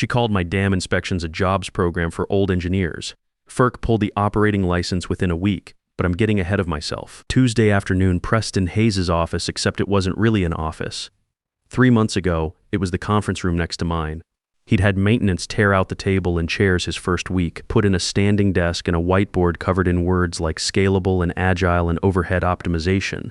She called my dam inspections a jobs program for old engineers. FERC pulled the operating license within a week, but I'm getting ahead of myself. Tuesday afternoon, Preston Hayes' office, except it wasn't really an office. 3 months ago, it was the conference room next to mine. He'd had maintenance tear out the table and chairs his first week, put in a standing desk and a whiteboard covered in words like scalable and agile and overhead optimization.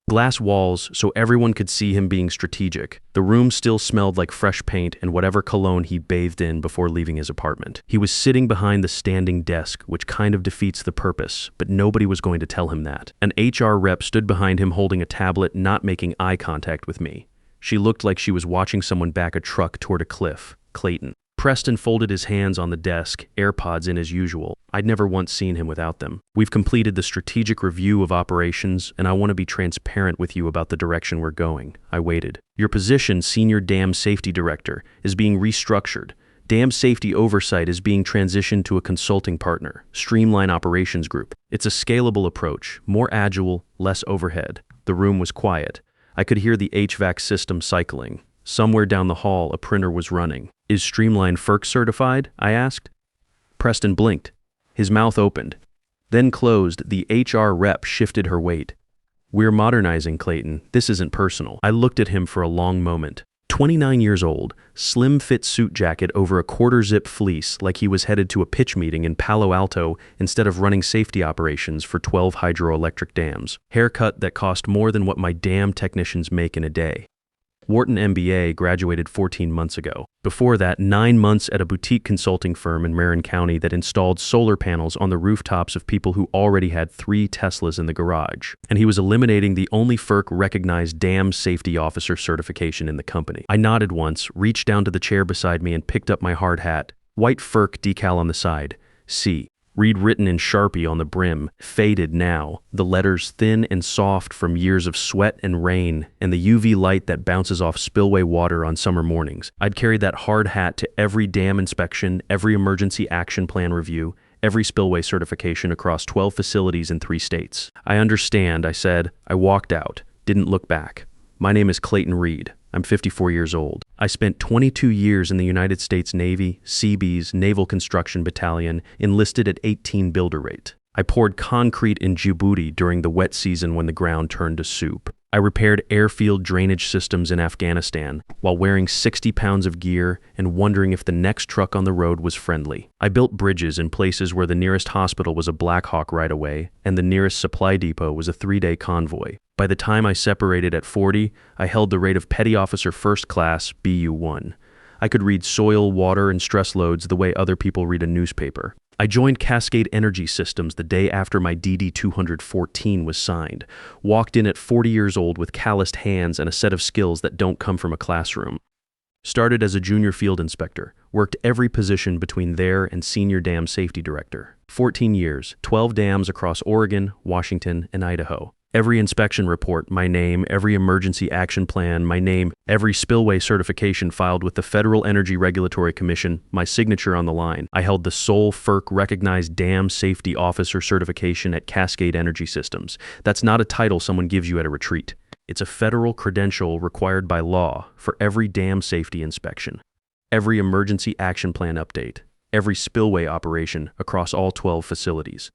Glass walls so everyone could see him being strategic. The room still smelled like fresh paint and whatever cologne he bathed in before leaving his apartment. He was sitting behind the standing desk, which kind of defeats the purpose, but nobody was going to tell him that. An HR rep stood behind him holding a tablet, not making eye contact with me. She looked like she was watching someone back a truck toward a cliff. Clayton. Preston folded his hands on the desk, AirPods in as usual. I'd never once seen him without them. We've completed the strategic review of operations, and I want to be transparent with you about the direction we're going. I waited. Your position, Senior Dam Safety Director, is being restructured. Dam safety oversight is being transitioned to a consulting partner, Streamline Operations Group. It's a scalable approach, more agile, less overhead. The room was quiet. I could hear the HVAC system cycling. Somewhere down the hall, a printer was running. Is Streamline FERC certified? I asked. Preston blinked. His mouth opened, then closed. The HR rep shifted her weight. We're modernizing, Clayton. This isn't personal. I looked at him for a long moment. 29 years old, slim-fit suit jacket over a quarter-zip fleece like he was headed to a pitch meeting in Palo Alto instead of running safety operations for 12 hydroelectric dams. Haircut that cost more than what my dam technicians make in a day. Wharton MBA, graduated 14 months ago. Before that, 9 months at a boutique consulting firm in Marin County that installed solar panels on the rooftops of people who already had 3 Teslas in the garage. And he was eliminating the only FERC-recognized dam safety officer certification in the company. I nodded once, reached down to the chair beside me and picked up my hard hat. White FERC decal on the side. C. Read written in Sharpie on the brim, faded now, the letters thin and soft from years of sweat and rain and the UV light that bounces off spillway water on summer mornings. I'd carried that hard hat to every dam inspection, every emergency action plan review, every spillway certification across 12 facilities in 3 states. I understand, I said. I walked out, didn't look back. My name is Clayton Reed. I'm 54 years old. I spent 22 years in the United States Navy, Seabees, Naval Construction Battalion, enlisted at 18 builder rate. I poured concrete in Djibouti during the wet season when the ground turned to soup. I repaired airfield drainage systems in Afghanistan while wearing 60 pounds of gear and wondering if the next truck on the road was friendly. I built bridges in places where the nearest hospital was a Black Hawk right away and the nearest supply depot was a 3-day convoy. By the time I separated at 40, I held the rate of Petty Officer First Class, BU-1. I could read soil, water, and stress loads the way other people read a newspaper. I joined Cascade Energy Systems the day after my DD 214 was signed, walked in at 40 years old with calloused hands and a set of skills that don't come from a classroom. Started as a junior field inspector, worked every position between there and senior dam safety director. 14 years, 12 dams across Oregon, Washington, and Idaho. Every inspection report, my name, every emergency action plan, my name, every spillway certification filed with the Federal Energy Regulatory Commission, my signature on the line. I held the sole FERC-recognized Dam Safety Officer certification at Cascade Energy Systems. That's not a title someone gives you at a retreat. It's a federal credential required by law for every dam safety inspection, every emergency action plan update, every spillway operation across all 12 facilities.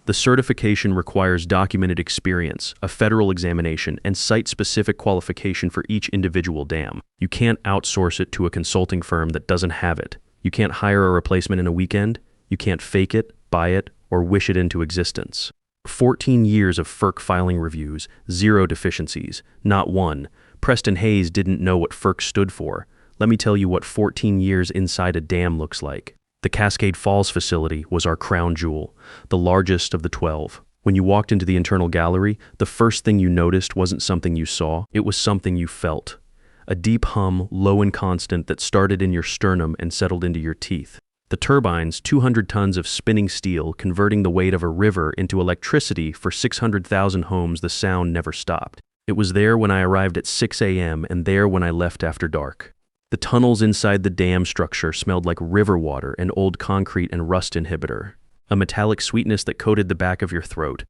The certification requires documented experience, a federal examination, and site-specific qualification for each individual dam. You can't outsource it to a consulting firm that doesn't have it. You can't hire a replacement in a weekend. You can't fake it, buy it, or wish it into existence. 14 years of FERC filing reviews, 0 deficiencies, not one. Preston Hayes didn't know what FERC stood for. Let me tell you what 14 years inside a dam looks like. The Cascade Falls facility was our crown jewel, the largest of the 12. When you walked into the internal gallery, the first thing you noticed wasn't something you saw, it was something you felt. A deep hum, low and constant, that started in your sternum and settled into your teeth. The turbines, 200 tons of spinning steel, converting the weight of a river into electricity for 600,000 homes, the sound never stopped. It was there when I arrived at 6 a.m. and there when I left after dark. The tunnels inside the dam structure smelled like river water and old concrete and rust inhibitor, a metallic sweetness that coated the back of your throat.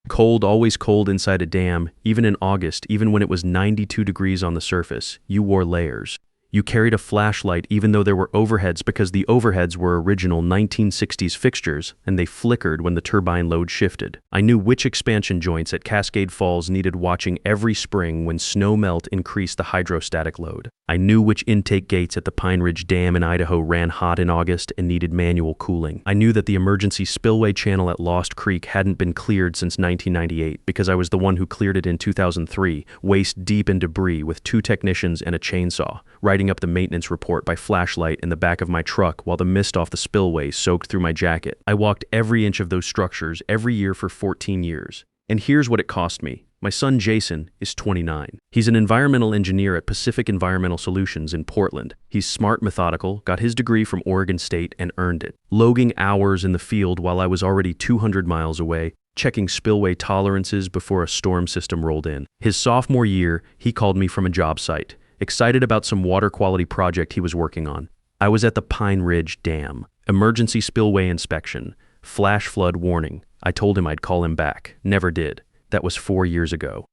Cold, always cold inside a dam, even in August, even when it was 92 degrees on the surface, you wore layers. You carried a flashlight even though there were overheads because the overheads were original 1960s fixtures and they flickered when the turbine load shifted. I knew which expansion joints at Cascade Falls needed watching every spring when snow melt increased the hydrostatic load. I knew which intake gates at the Pine Ridge Dam in Idaho ran hot in August and needed manual cooling. I knew that the emergency spillway channel at Lost Creek hadn't been cleared since 1998 because I was the one who cleared it in 2003, waist deep in debris with 2 technicians and a chainsaw, writing up the maintenance report by flashlight in the back of my truck while the mist off the spillway soaked through my jacket. I walked every inch of those structures every year for 14 years. And here's what it cost me. My son Jason is 29. He's an environmental engineer at Pacific Environmental Solutions in Portland. He's smart, methodical, got his degree from Oregon State and earned it. Logging hours in the field while I was already 200 miles away, checking spillway tolerances before a storm system rolled in. His sophomore year, he called me from a job site, excited about some water quality project he was working on. I was at the Pine Ridge Dam. Emergency spillway inspection. Flash flood warning. I told him I'd call him back. Never did. That was 4 years ago.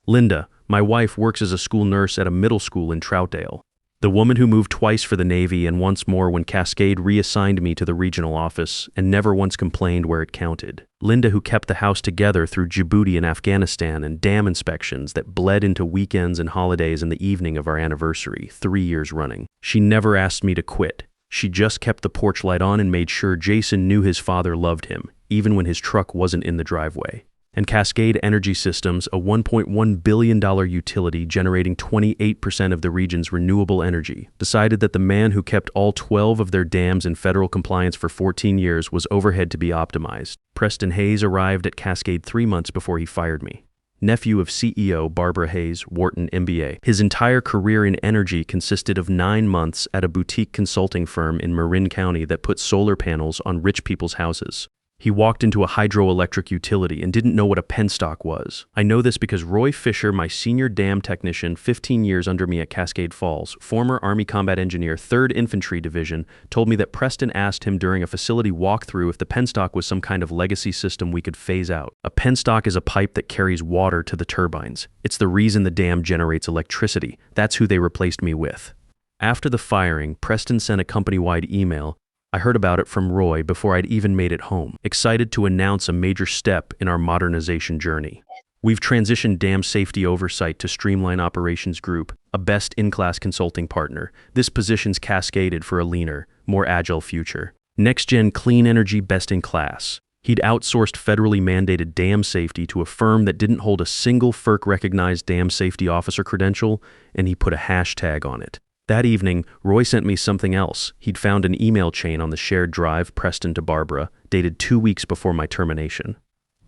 Linda, my wife, works as a school nurse at a middle school in Troutdale. The woman who moved twice for the Navy and once more when Cascade reassigned me to the regional office and never once complained where it counted. Linda, who kept the house together through Djibouti and Afghanistan and dam inspections that bled into weekends and holidays in the evening of our anniversary, 3 years running. She never asked me to quit. She just kept the porch light on and made sure Jason knew his father loved him, even when his truck wasn't in the driveway. And Cascade Energy Systems, a $1.1 billion utility generating 28% of the region's renewable energy, decided that the man who kept all 12 of their dams in federal compliance for 14 years was overhead to be optimized. Preston Hayes arrived at Cascade 3 months before he fired me. Nephew of CEO Barbara Hayes, Wharton MBA. His entire career in energy consisted of 9 months at a boutique consulting firm in Marin County that put solar panels on rich people's houses. He walked into a hydroelectric utility and didn't know what a penstock was. I know this because Roy Fisher, my senior dam technician, 15 years under me at Cascade Falls, former Army Combat Engineer, 3rd Infantry Division, told me that Preston asked him during a facility walkthrough if the penstock was some kind of legacy system we could phase out. A penstock is a pipe that carries water to the turbines. It's the reason the dam generates electricity. That's who they replaced me with. After the firing, Preston sent a company-wide email. I heard about it from Roy before I'd even made it home, excited to announce a major step in our modernization journey. We've transitioned dam safety oversight to Streamline Operations Group, a best-in-class consulting partner. This position's cascaded for a leaner, more agile future. Next-gen clean energy best-in-class. He'd outsourced federally mandated dam safety to a firm that didn't hold a single FERC-recognized dam safety officer credential, and he put a hashtag on it. That evening, Roy sent me something else. He'd found an email chain on the shared drive, Preston to Barbara, dated 2 weeks before my termination.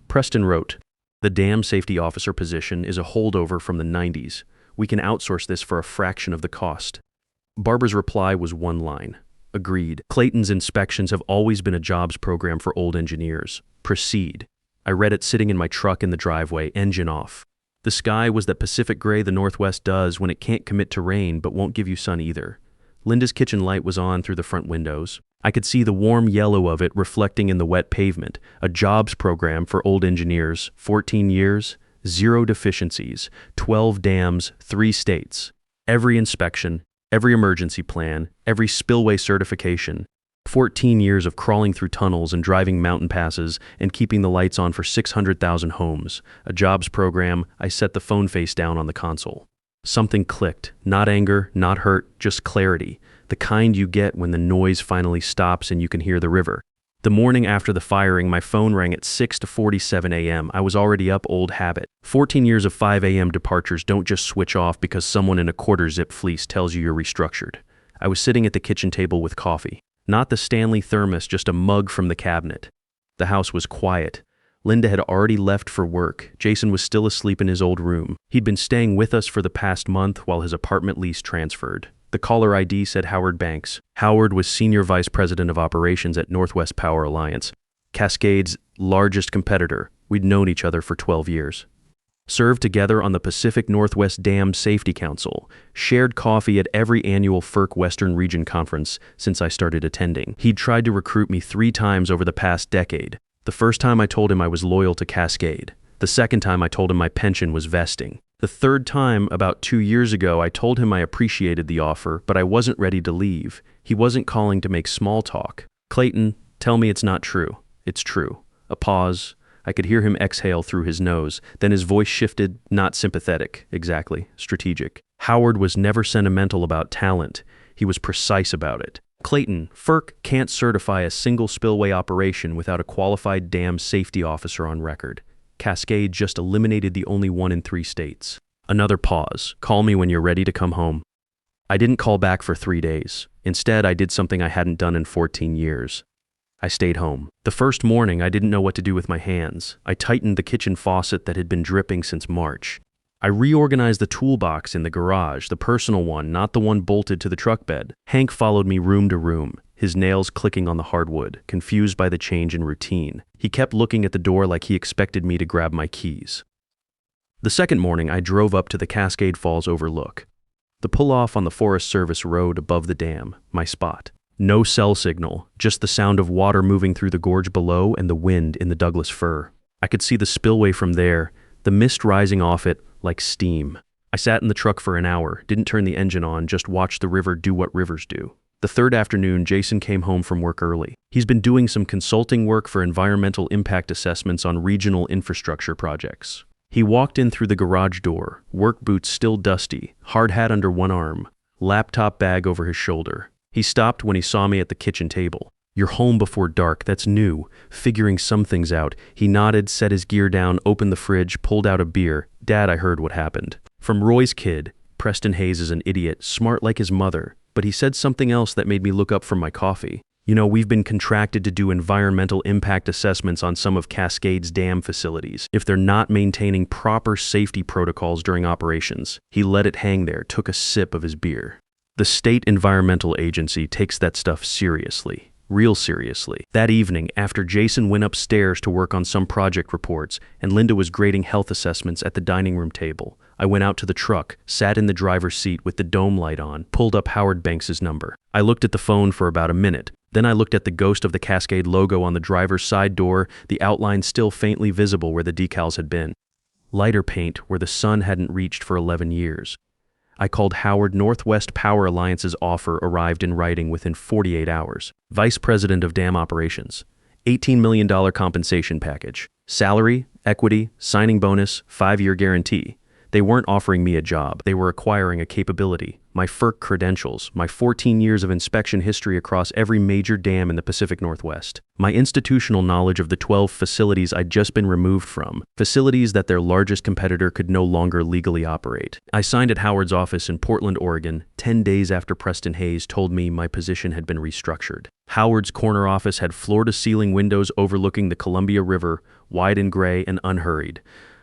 Preston wrote, "The dam safety officer position is a holdover from the 90s. We can outsource this for a fraction of the cost." Barbara's reply was one line. Agreed. Clayton's inspections have always been a jobs program for old engineers. Proceed. I read it sitting in my truck in the driveway, engine off. The sky was that Pacific gray the Northwest does when it can't commit to rain but won't give you sun either. Linda's kitchen light was on through the front windows. I could see the warm yellow of it reflecting in the wet pavement, a jobs program for old engineers, 14 years, 0 deficiencies, 12 dams, 3 states. Every inspection, every emergency plan, every spillway certification, 14 years of crawling through tunnels and driving mountain passes and keeping the lights on for 600,000 homes. A jobs program. I set the phone face down on the console. Something clicked. Not anger, not hurt, just clarity. The kind you get when the noise finally stops and you can hear the river. The morning after the firing, my phone rang at 6:47 a.m. I was already up, old habit. 14 years of 5 a.m. departures don't just switch off because someone in a quarter-zip fleece tells you you're restructured. I was sitting at the kitchen table with coffee. Not the Stanley thermos, just a mug from the cabinet. The house was quiet. Linda had already left for work. Jason was still asleep in his old room. He'd been staying with us for the past month while his apartment lease transferred. The caller ID said Howard Banks. Howard was Senior Vice President of Operations at Northwest Power Alliance, Cascade's largest competitor. We'd known each other for 12 years. Served together on the Pacific Northwest Dam Safety Council, shared coffee at every annual FERC Western Region conference since I started attending. He'd tried to recruit me 3 times over the past decade. The first time I told him I was loyal to Cascade. The second time I told him my pension was vesting. The third time, about 2 years ago, I told him I appreciated the offer, but I wasn't ready to leave. He wasn't calling to make small talk. "Clayton, tell me it's not true." "It's true." A pause. I could hear him exhale through his nose. Then his voice shifted, not sympathetic, exactly, strategic. Howard was never sentimental about talent. He was precise about it. "Clayton, FERC can't certify a single spillway operation without a qualified dam safety officer on record. Cascade just eliminated the only one in 3 states. Another pause. "Call me when you're ready to come home." I didn't call back for 3 days. Instead, I did something I hadn't done in 14 years. I stayed home. The first morning, I didn't know what to do with my hands. I tightened the kitchen faucet that had been dripping since March. I reorganized the toolbox in the garage, the personal one, not the one bolted to the truck bed. Hank followed me room to room, his nails clicking on the hardwood, confused by the change in routine. He kept looking at the door like he expected me to grab my keys. The second morning, I drove up to the Cascade Falls overlook. The pull-off on the Forest Service road above the dam, my spot. No cell signal, just the sound of water moving through the gorge below and the wind in the Douglas fir. I could see the spillway from there, the mist rising off it like steam. I sat in the truck for an hour, didn't turn the engine on, just watched the river do what rivers do. The third afternoon, Jason came home from work early. He's been doing some consulting work for environmental impact assessments on regional infrastructure projects. He walked in through the garage door, work boots still dusty, hard hat under one arm, laptop bag over his shoulder. He stopped when he saw me at the kitchen table. "You're home before dark, that's new. Figuring some things out." He nodded, set his gear down, opened the fridge, pulled out a beer. "Dad, I heard what happened." From Roy's kid, Preston Hayes is an idiot, smart like his mother, but he said something else that made me look up from my coffee. "You know, we've been contracted to do environmental impact assessments on some of Cascade's dam facilities. If they're not maintaining proper safety protocols during operations." He let it hang there, took a sip of his beer. "The state environmental agency takes that stuff seriously. Real seriously." That evening, after Jason went upstairs to work on some project reports and Linda was grading health assessments at the dining room table, I went out to the truck, sat in the driver's seat with the dome light on, pulled up Howard Banks's number. I looked at the phone for about a minute. Then I looked at the ghost of the Cascade logo on the driver's side door, the outline still faintly visible where the decals had been. Lighter paint where the sun hadn't reached for 11 years. I called Howard. Northwest Power Alliance's offer arrived in writing within 48 hours. Vice President of Dam Operations. $18 million compensation package. Salary, equity, signing bonus, 5-year guarantee. They weren't offering me a job. They were acquiring a capability. My FERC credentials, my 14 years of inspection history across every major dam in the Pacific Northwest, my institutional knowledge of the 12 facilities I'd just been removed from, facilities that their largest competitor could no longer legally operate. I signed at Howard's office in Portland, Oregon, 10 days after Preston Hayes told me my position had been restructured. Howard's corner office had floor-to-ceiling windows overlooking the Columbia River, wide and gray and unhurried.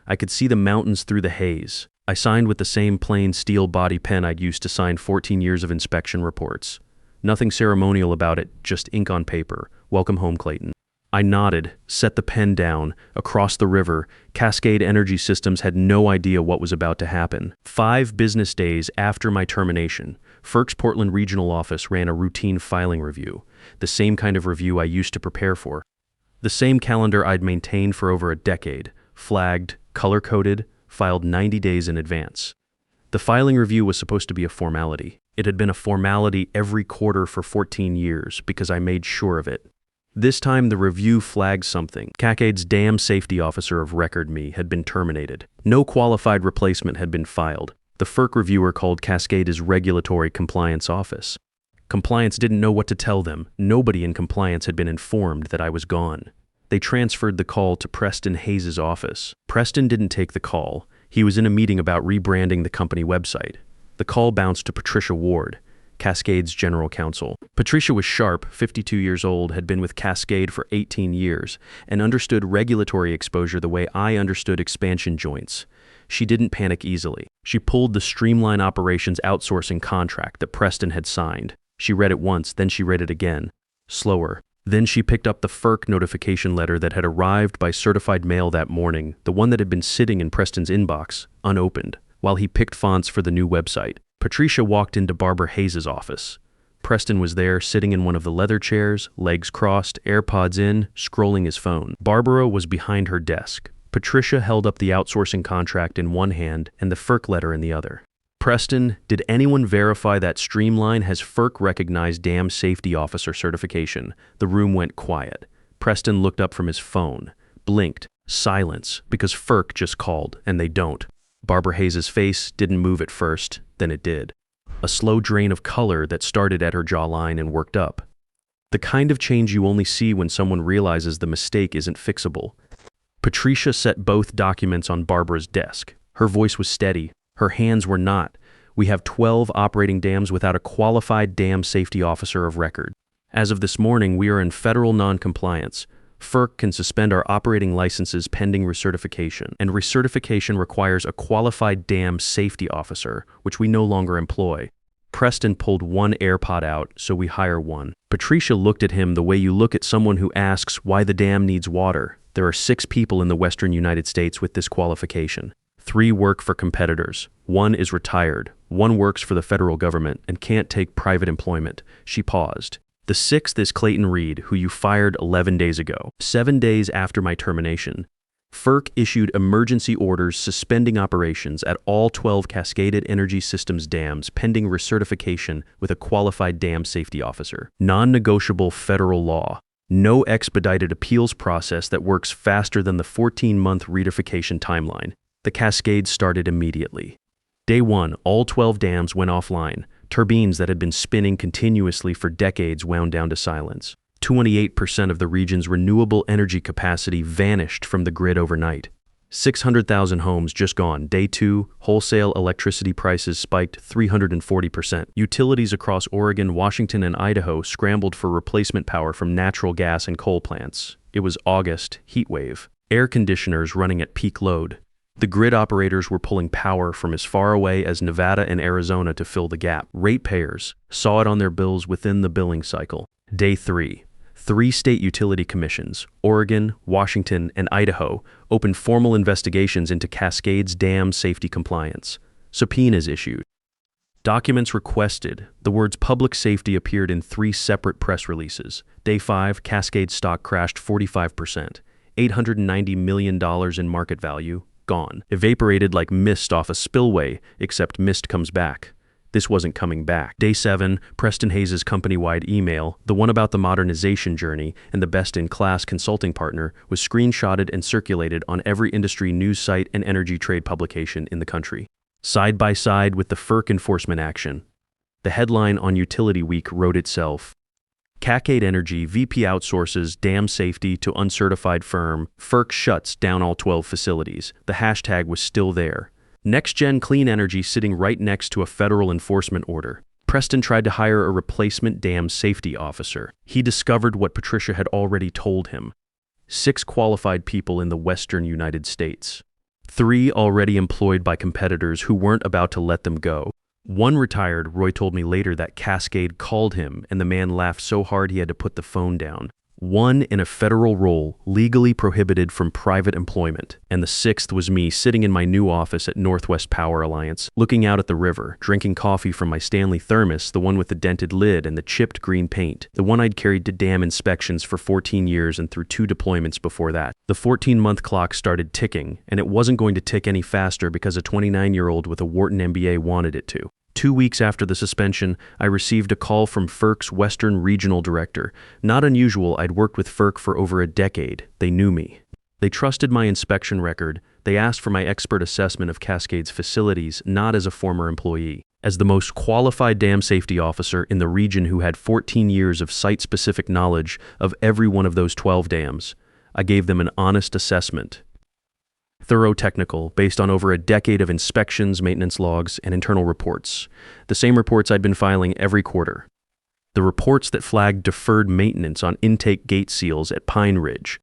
I could see the mountains through the haze. I signed with the same plain steel body pen I'd used to sign 14 years of inspection reports. Nothing ceremonial about it, just ink on paper. "Welcome home, Clayton." I nodded, set the pen down. Across the river, Cascade Energy Systems had no idea what was about to happen. 5 business days after my termination, FERC's Portland Regional Office ran a routine filing review, the same kind of review I used to prepare for. The same calendar I'd maintained for over a decade, flagged, color-coded, filed 90 days in advance. The filing review was supposed to be a formality. It had been a formality every quarter for 14 years because I made sure of it. This time the review flagged something. Cascade's dam safety officer of record, me, had been terminated. No qualified replacement had been filed. The FERC reviewer called Cascade his regulatory compliance office. Compliance didn't know what to tell them. Nobody in compliance had been informed that I was gone. They transferred the call to Preston Hayes' office. Preston didn't take the call. He was in a meeting about rebranding the company website. The call bounced to Patricia Ward, Cascade's general counsel. Patricia was sharp, 52 years old, had been with Cascade for 18 years, and understood regulatory exposure the way I understood expansion joints. She didn't panic easily. She pulled the Streamline Operations outsourcing contract that Preston had signed. She read it once, then she read it again, slower. Then she picked up the FERC notification letter that had arrived by certified mail that morning, the one that had been sitting in Preston's inbox, unopened, while he picked fonts for the new website. Patricia walked into Barbara Hayes' office. Preston was there, sitting in one of the leather chairs, legs crossed, AirPods in, scrolling his phone. Barbara was behind her desk. Patricia held up the outsourcing contract in one hand and the FERC letter in the other. Preston, did anyone verify that Streamline has FERC recognized Dam Safety Officer certification? The room went quiet. Preston looked up from his phone, blinked, silence, because FERC just called, and they don't. Barbara Hayes' face didn't move at first, then it did. A slow drain of color that started at her jawline and worked up. The kind of change you only see when someone realizes the mistake isn't fixable. Patricia set both documents on Barbara's desk. Her voice was steady. Her hands were not. We have 12 operating dams without a qualified dam safety officer of record. As of this morning, we are in federal non-compliance. FERC can suspend our operating licenses pending recertification, and recertification requires a qualified dam safety officer, which we no longer employ. Preston pulled one AirPod out, so we hire one. Patricia looked at him the way you look at someone who asks why the dam needs water. There are 6 people in the western United States with this qualification. 3 work for competitors. 1 is retired. 1 works for the federal government and can't take private employment. She paused. The 6th is Clayton Reed, who you fired 11 days ago, 7 days after my termination. FERC issued emergency orders suspending operations at all 12 Cascaded Energy Systems dams pending recertification with a qualified dam safety officer. Non-negotiable federal law. No expedited appeals process that works faster than the 14-month recertification timeline. The cascade started immediately. Day 1, all 12 dams went offline. Turbines that had been spinning continuously for decades wound down to silence. 28% of the region's renewable energy capacity vanished from the grid overnight. 600,000 homes just gone. Day 2, wholesale electricity prices spiked 340%. Utilities across Oregon, Washington, and Idaho scrambled for replacement power from natural gas and coal plants. It was August, heat wave. Air conditioners running at peak load. The grid operators were pulling power from as far away as Nevada and Arizona to fill the gap. Ratepayers saw it on their bills within the billing cycle. Day 3. 3 state utility commissions, Oregon, Washington, and Idaho, opened formal investigations into Cascade's dam safety compliance. Subpoenas issued. Documents requested. The words public safety appeared in 3 separate press releases. Day 5, Cascade stock crashed 45%. $890 million in market value. Gone. Evaporated like mist off a spillway, except mist comes back. This wasn't coming back. Day 7, Preston Hayes' company-wide email, the one about the modernization journey and the best-in-class consulting partner, was screenshotted and circulated on every industry news site and energy trade publication in the country. Side by side with the FERC enforcement action. The headline on Utility Week wrote itself. Cascade Energy VP outsources dam safety to uncertified firm. FERC shuts down all 12 facilities. The hashtag was still there. Next-gen clean energy sitting right next to a federal enforcement order. Preston tried to hire a replacement dam safety officer. He discovered what Patricia had already told him. 6 qualified people in the western United States. 3 already employed by competitors who weren't about to let them go. 1 retired. Roy told me later that Cascade called him and the man laughed so hard he had to put the phone down. 1 in a federal role, legally prohibited from private employment. And the 6th was me sitting in my new office at Northwest Power Alliance, looking out at the river, drinking coffee from my Stanley thermos, the one with the dented lid and the chipped green paint, the one I'd carried to dam inspections for 14 years and through 2 deployments before that. The 14-month clock started ticking, and it wasn't going to tick any faster because a 29-year-old with a Wharton MBA wanted it to. 2 weeks after the suspension, I received a call from FERC's Western Regional Director. Not unusual, I'd worked with FERC for over a decade. They knew me. They trusted my inspection record. They asked for my expert assessment of Cascade's facilities, not as a former employee. As the most qualified dam safety officer in the region who had 14 years of site-specific knowledge of every one of those 12 dams, I gave them an honest assessment. Thorough technical, based on over a decade of inspections, maintenance logs, and internal reports. The same reports I'd been filing every quarter. The reports that flagged deferred maintenance on intake gate seals at Pine Ridge,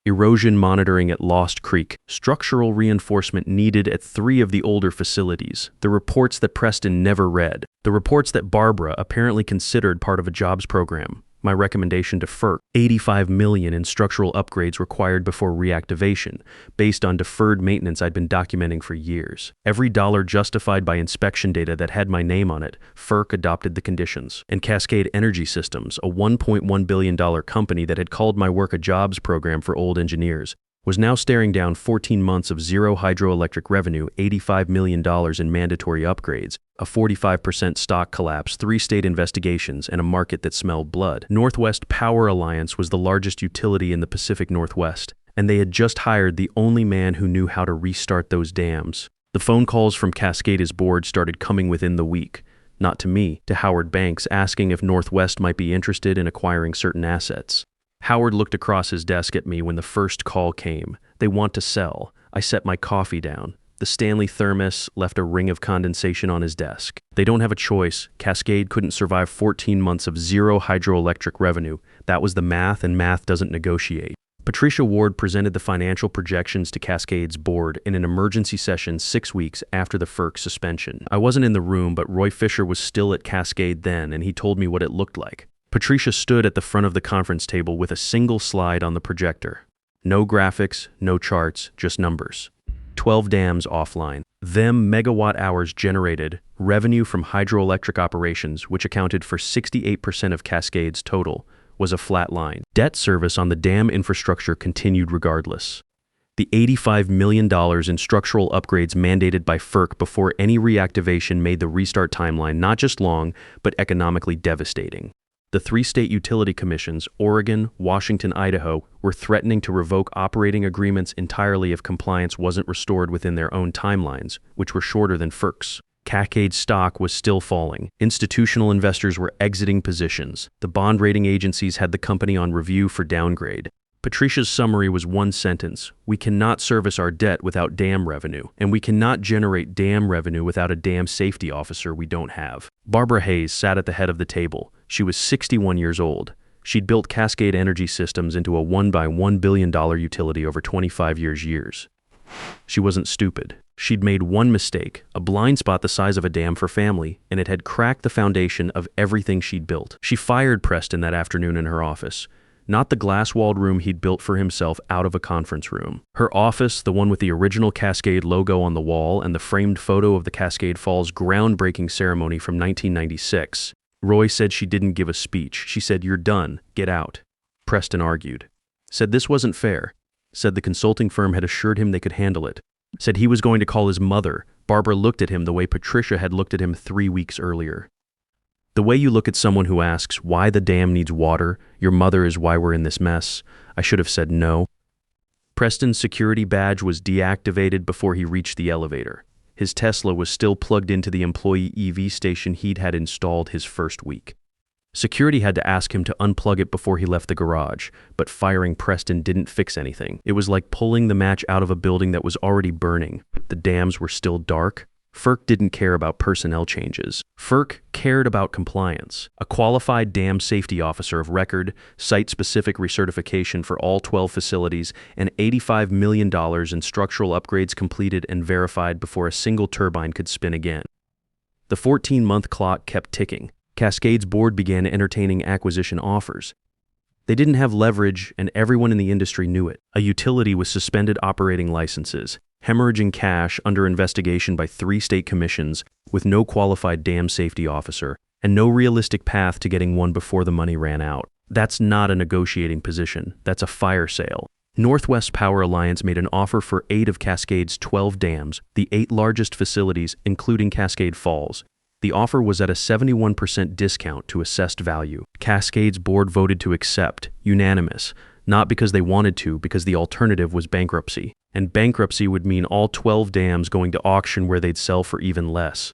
erosion monitoring at Lost Creek, structural reinforcement needed at 3 of the older facilities, the reports that Preston never read, the reports that Barbara apparently considered part of a jobs program. My recommendation to FERC, $85 million in structural upgrades required before reactivation, based on deferred maintenance I'd been documenting for years. Every dollar justified by inspection data that had my name on it, FERC adopted the conditions. And Cascade Energy Systems, a $1.1 billion company that had called my work a jobs program for old engineers, was now staring down 14 months of zero hydroelectric revenue, $85 million in mandatory upgrades, a 45% stock collapse, 3 state investigations, and a market that smelled blood. Northwest Power Alliance was the largest utility in the Pacific Northwest, and they had just hired the only man who knew how to restart those dams. The phone calls from Cascade's board started coming within the week. Not to me, to Howard Banks, asking if Northwest might be interested in acquiring certain assets. Howard looked across his desk at me when the first call came. They want to sell. I set my coffee down. The Stanley thermos left a ring of condensation on his desk. They don't have a choice. Cascade couldn't survive 14 months of zero hydroelectric revenue. That was the math, and math doesn't negotiate. Patricia Ward presented the financial projections to Cascade's board in an emergency session 6 weeks after the FERC suspension. I wasn't in the room, but Roy Fisher was still at Cascade then, and he told me what it looked like. Patricia stood at the front of the conference table with a single slide on the projector. No graphics, no charts, just numbers. 12 dams offline. Them megawatt hours generated, revenue from hydroelectric operations, which accounted for 68% of Cascade's total, was a flat line. Debt service on the dam infrastructure continued regardless. The $85 million in structural upgrades mandated by FERC before any reactivation made the restart timeline not just long, but economically devastating. The 3 state utility commissions, Oregon, Washington, Idaho, were threatening to revoke operating agreements entirely if compliance wasn't restored within their own timelines, which were shorter than FERC's. Cascade's stock was still falling. Institutional investors were exiting positions. The bond rating agencies had the company on review for downgrade. Patricia's summary was one sentence: we cannot service our debt without dam revenue, and we cannot generate dam revenue without a dam safety officer we don't have. Barbara Hayes sat at the head of the table. She was 61 years old. She'd built Cascade Energy Systems into a $1 billion utility over 25 years. She wasn't stupid. She'd made one mistake, a blind spot the size of a dam for family, and it had cracked the foundation of everything she'd built. She fired Preston that afternoon in her office. Not the glass-walled room he'd built for himself out of a conference room. Her office, the one with the original Cascade logo on the wall and the framed photo of the Cascade Falls groundbreaking ceremony from 1996. Roy said she didn't give a speech. She said, "You're done. Get out." Preston argued. Said this wasn't fair. Said the consulting firm had assured him they could handle it. Said he was going to call his mother. Barbara looked at him the way Patricia had looked at him 3 weeks earlier. The way you look at someone who asks why the dam needs water, your mother is why we're in this mess. I should have said no. Preston's security badge was deactivated before he reached the elevator. His Tesla was still plugged into the employee EV station he'd had installed his first week. Security had to ask him to unplug it before he left the garage, but firing Preston didn't fix anything. It was like pulling the match out of a building that was already burning. The dams were still dark. FERC didn't care about personnel changes. FERC cared about compliance. A qualified dam safety officer of record, site-specific recertification for all 12 facilities, and $85 million in structural upgrades completed and verified before a single turbine could spin again. The 14-month clock kept ticking. Cascade's board began entertaining acquisition offers. They didn't have leverage, and everyone in the industry knew it. A utility with suspended operating licenses, hemorrhaging cash under investigation by 3 state commissions, with no qualified dam safety officer, and no realistic path to getting one before the money ran out. That's not a negotiating position. That's a fire sale. Northwest Power Alliance made an offer for 8 of Cascade's 12 dams, the 8 largest facilities, including Cascade Falls. The offer was at a 71% discount to assessed value. Cascade's board voted to accept, unanimous, not because they wanted to, because the alternative was bankruptcy. And bankruptcy would mean all 12 dams going to auction where they'd sell for even less.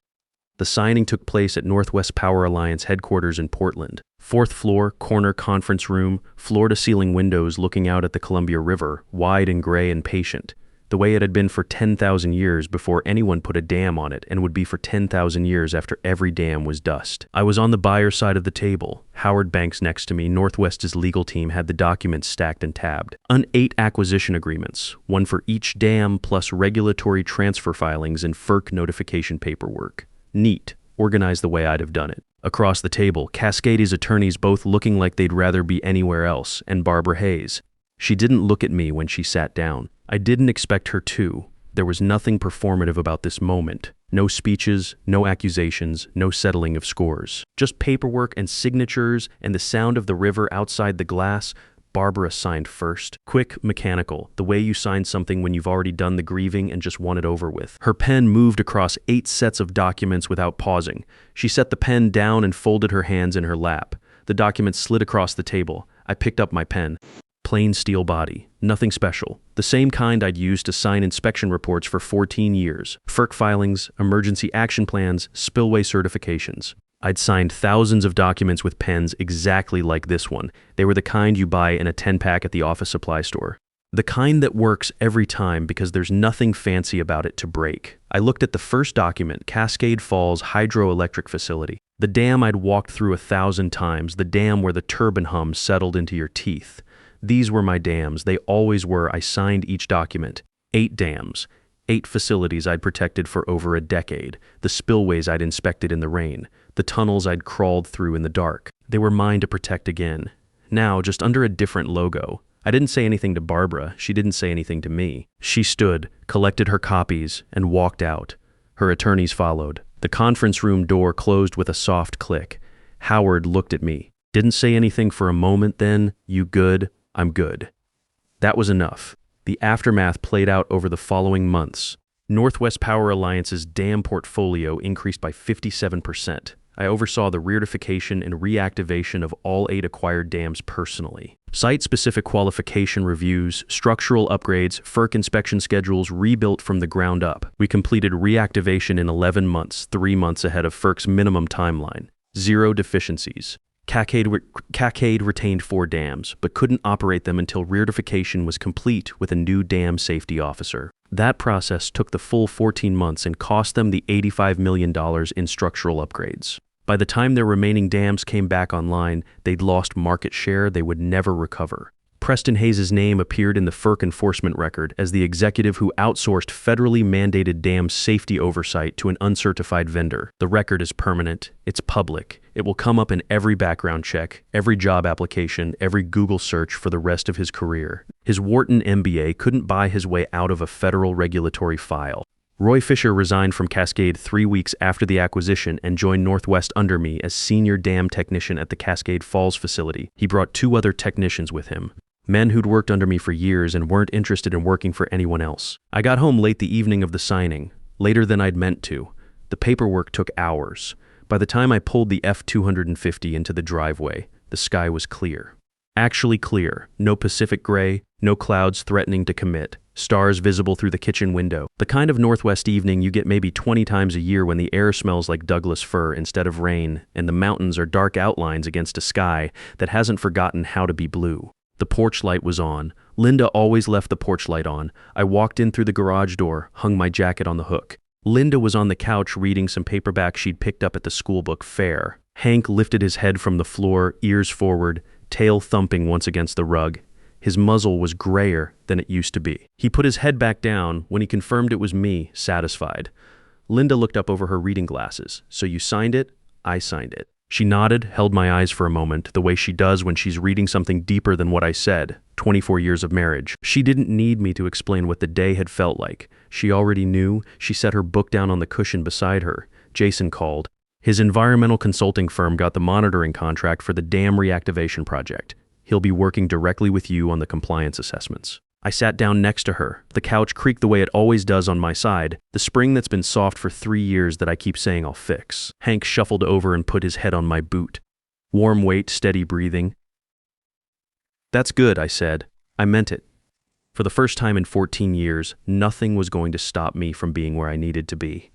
The signing took place at Northwest Power Alliance headquarters in Portland. 4th floor, corner conference room, floor-to-ceiling windows looking out at the Columbia River, wide and gray and patient. The way it had been for 10,000 years before anyone put a dam on it, and would be for 10,000 years after every dam was dust. I was on the buyer side of the table. Howard Banks next to me. Northwest's legal team had the documents stacked and tabbed. 8 acquisition agreements, one for each dam, plus regulatory transfer filings and FERC notification paperwork. Neat. Organized the way I'd have done it. Across the table, Cascade's attorneys both looking like they'd rather be anywhere else, and Barbara Hayes. She didn't look at me when she sat down. I didn't expect her to. There was nothing performative about this moment. No speeches, no accusations, no settling of scores. Just paperwork and signatures and the sound of the river outside the glass, Barbara signed first. Quick, mechanical, the way you sign something when you've already done the grieving and just want it over with. Her pen moved across 8 sets of documents without pausing. She set the pen down and folded her hands in her lap. The document slid across the table. I picked up my pen. Plain steel body, nothing special. The same kind I'd used to sign inspection reports for 14 years. FERC filings, emergency action plans, spillway certifications. I'd signed thousands of documents with pens exactly like this one. They were the kind you buy in a 10-pack at the office supply store. The kind that works every time because there's nothing fancy about it to break. I looked at the first document, Cascade Falls Hydroelectric Facility. The dam I'd walked through 1,000 times, the dam where the turbine hum settled into your teeth. These were my dams. They always were. I signed each document. 8 dams. 8 facilities I'd protected for over a decade. The spillways I'd inspected in the rain. The tunnels I'd crawled through in the dark. They were mine to protect again. Now, just under a different logo. I didn't say anything to Barbara. She didn't say anything to me. She stood, collected her copies, and walked out. Her attorneys followed. The conference room door closed with a soft click. Howard looked at me. Didn't say anything for a moment then. You good? I'm good. That was enough. The aftermath played out over the following months. Northwest Power Alliance's dam portfolio increased by 57%. I oversaw the reartification and reactivation of all 8 acquired dams personally. Site-specific qualification reviews, structural upgrades, FERC inspection schedules rebuilt from the ground up. We completed reactivation in 11 months, 3 months ahead of FERC's minimum timeline. 0 deficiencies. Cascade retained 4 dams, but couldn't operate them until reartification was complete with a new dam safety officer. That process took the full 14 months and cost them the $85 million in structural upgrades. By the time their remaining dams came back online, they'd lost market share they would never recover. Preston Hayes' name appeared in the FERC enforcement record as the executive who outsourced federally mandated dam safety oversight to an uncertified vendor. The record is permanent. It's public. It will come up in every background check, every job application, every Google search for the rest of his career. His Wharton MBA couldn't buy his way out of a federal regulatory file. Roy Fisher resigned from Cascade 3 weeks after the acquisition and joined Northwest under me as senior dam technician at the Cascade Falls facility. He brought 2 other technicians with him. Men who'd worked under me for years and weren't interested in working for anyone else. I got home late the evening of the signing, later than I'd meant to. The paperwork took hours. By the time I pulled the F-250 into the driveway, the sky was clear. Actually clear. No Pacific gray, no clouds threatening to commit, stars visible through the kitchen window. The kind of Northwest evening you get maybe 20 times a year when the air smells like Douglas fir instead of rain, and the mountains are dark outlines against a sky that hasn't forgotten how to be blue. The porch light was on. Linda always left the porch light on. I walked in through the garage door, hung my jacket on the hook. Linda was on the couch reading some paperback she'd picked up at the school book fair. Hank lifted his head from the floor, ears forward, tail thumping once against the rug. His muzzle was grayer than it used to be. He put his head back down when he confirmed it was me, satisfied. Linda looked up over her reading glasses. So you signed it? I signed it. She nodded, held my eyes for a moment, the way she does when she's reading something deeper than what I said. 24 years of marriage. She didn't need me to explain what the day had felt like. She already knew. She set her book down on the cushion beside her. Jason called. His environmental consulting firm got the monitoring contract for the dam reactivation project. He'll be working directly with you on the compliance assessments. I sat down next to her. The couch creaked the way it always does on my side, the spring that's been soft for 3 years that I keep saying I'll fix. Hank shuffled over and put his head on my boot. Warm weight, steady breathing. That's good, I said. I meant it. For the first time in 14 years, nothing was going to stop me from being where I needed to be.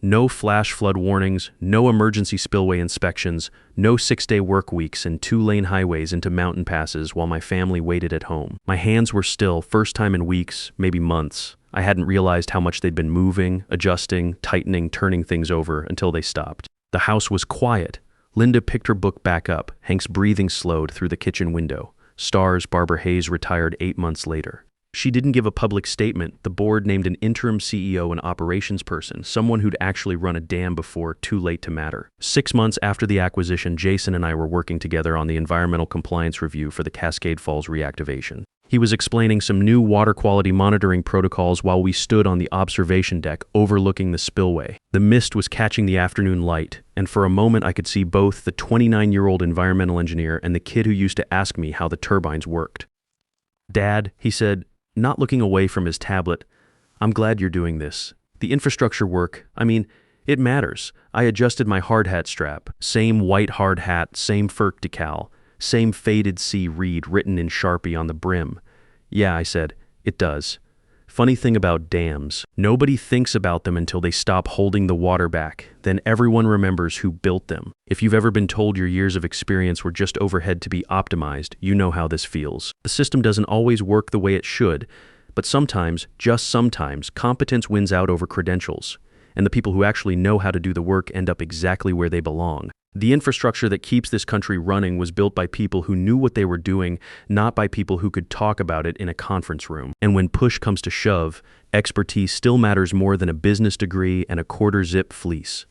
No flash flood warnings, no emergency spillway inspections, no 6-day work weeks and 2-lane highways into mountain passes while my family waited at home. My hands were still, first time in weeks, maybe months. I hadn't realized how much they'd been moving, adjusting, tightening, turning things over until they stopped. The house was quiet. Linda picked her book back up. Hank's breathing slowed through the kitchen window. Stars Barbara Hayes retired 8 months later. She didn't give a public statement. The board named an interim CEO and operations person, someone who'd actually run a dam before, too late to matter. 6 months after the acquisition, Jason and I were working together on the environmental compliance review for the Cascade Falls reactivation. He was explaining some new water quality monitoring protocols while we stood on the observation deck overlooking the spillway. The mist was catching the afternoon light, and for a moment I could see both the 29-year-old environmental engineer and the kid who used to ask me how the turbines worked. "Dad," he said, not looking away from his tablet, "I'm glad you're doing this. The infrastructure work, it matters." I adjusted my hard hat strap. Same white hard hat, same FERC decal, same faded C read written in Sharpie on the brim. "Yeah," I said, "it does." Funny thing about dams, nobody thinks about them until they stop holding the water back. Then everyone remembers who built them. If you've ever been told your years of experience were just overhead to be optimized, you know how this feels. The system doesn't always work the way it should, but sometimes, just sometimes, competence wins out over credentials, and the people who actually know how to do the work end up exactly where they belong. The infrastructure that keeps this country running was built by people who knew what they were doing, not by people who could talk about it in a conference room. And when push comes to shove, expertise still matters more than a business degree and a quarter-zip fleece.